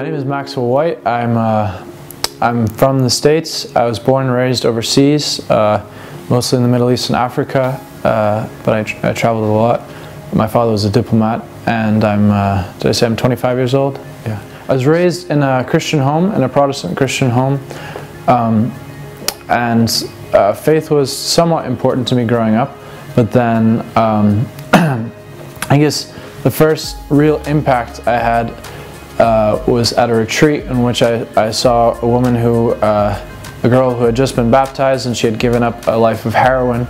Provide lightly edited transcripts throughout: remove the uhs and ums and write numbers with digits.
My name is Maxwell White. I'm from the States. I was born and raised overseas, mostly in the Middle East and Africa, but I traveled a lot. My father was a diplomat, and did I say I'm 25 years old? Yeah. I was raised in a Christian home, in a Protestant Christian home, and faith was somewhat important to me growing up, but then I guess the first real impact I had was at a retreat in which I saw a woman a girl who had just been baptized, and she had given up a life of heroin,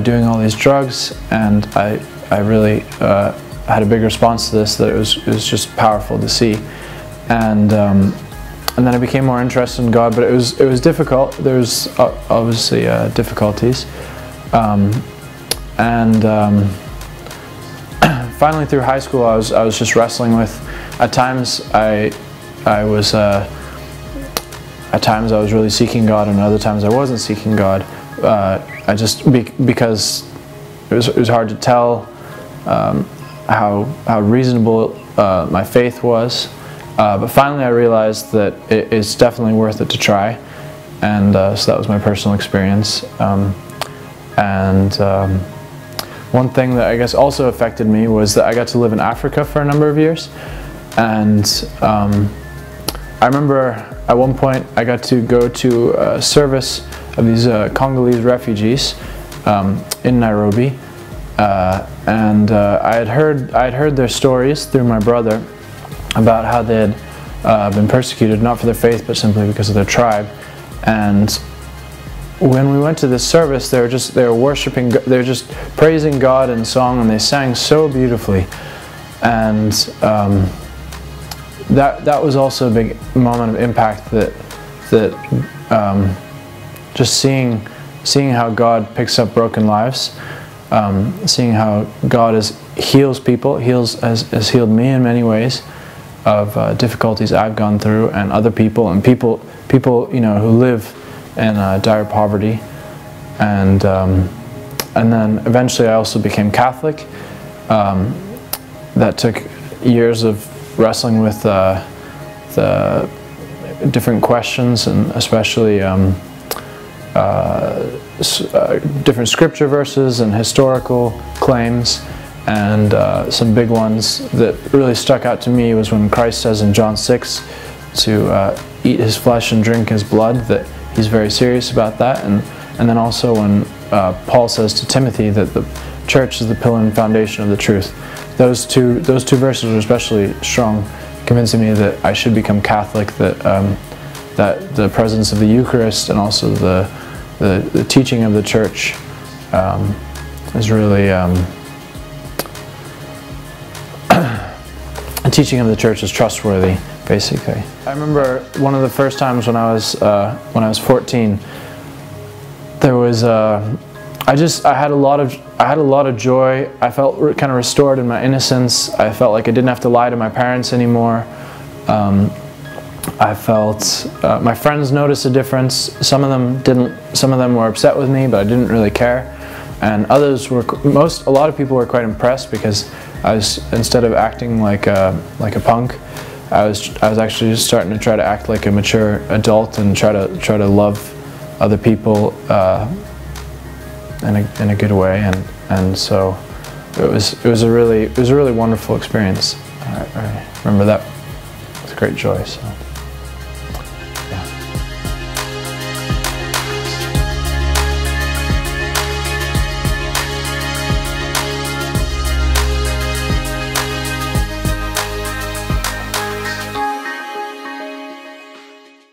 doing all these drugs, and I really had a big response to this, that it was just powerful to see, and then I became more interested in God, but it was difficult. There was obviously difficulties, finally through high school I was just wrestling with. At times I was really seeking God, and other times I wasn't seeking God. Because it was hard to tell how reasonable my faith was. But finally I realized that it's definitely worth it to try, and so that was my personal experience. One thing that I guess also affected me was that I got to live in Africa for a number of years. And I remember at one point I got to go to a service of these Congolese refugees in Nairobi, and I had heard their stories through my brother about how they had been persecuted, not for their faith but simply because of their tribe. And when we went to this service, they were worshiping, they were just praising God in song, and they sang so beautifully. And that was also a big moment of impact, just seeing how God picks up broken lives, seeing how God heals people, has healed me in many ways of difficulties I've gone through, and other people, and people who live in dire poverty, and then eventually I also became Catholic. That took years of wrestling with the different questions, and especially different scripture verses and historical claims. And some big ones that really stuck out to me was when Christ says in John 6 to eat his flesh and drink his blood, that he's very serious about that. And then also when Paul says to Timothy that the church is the pillar and foundation of the truth. Those two verses were especially strong, convincing me that I should become Catholic, that the presence of the Eucharist and also the teaching of the Church is really the teaching of the Church is trustworthy, basically. I remember one of the first times when I was 14. There was I had a lot of joy. I felt kind of restored in my innocence. I felt like I didn't have to lie to my parents anymore. I felt my friends noticed a difference. Some of them didn't. Some of them were upset with me, but I didn't really care. And others were. A lot of people were quite impressed, because I was, instead of acting like a punk, I was actually just starting to try to act like a mature adult and try to love other people in a good way, and so it was a really wonderful experience. I remember that with great joy. So.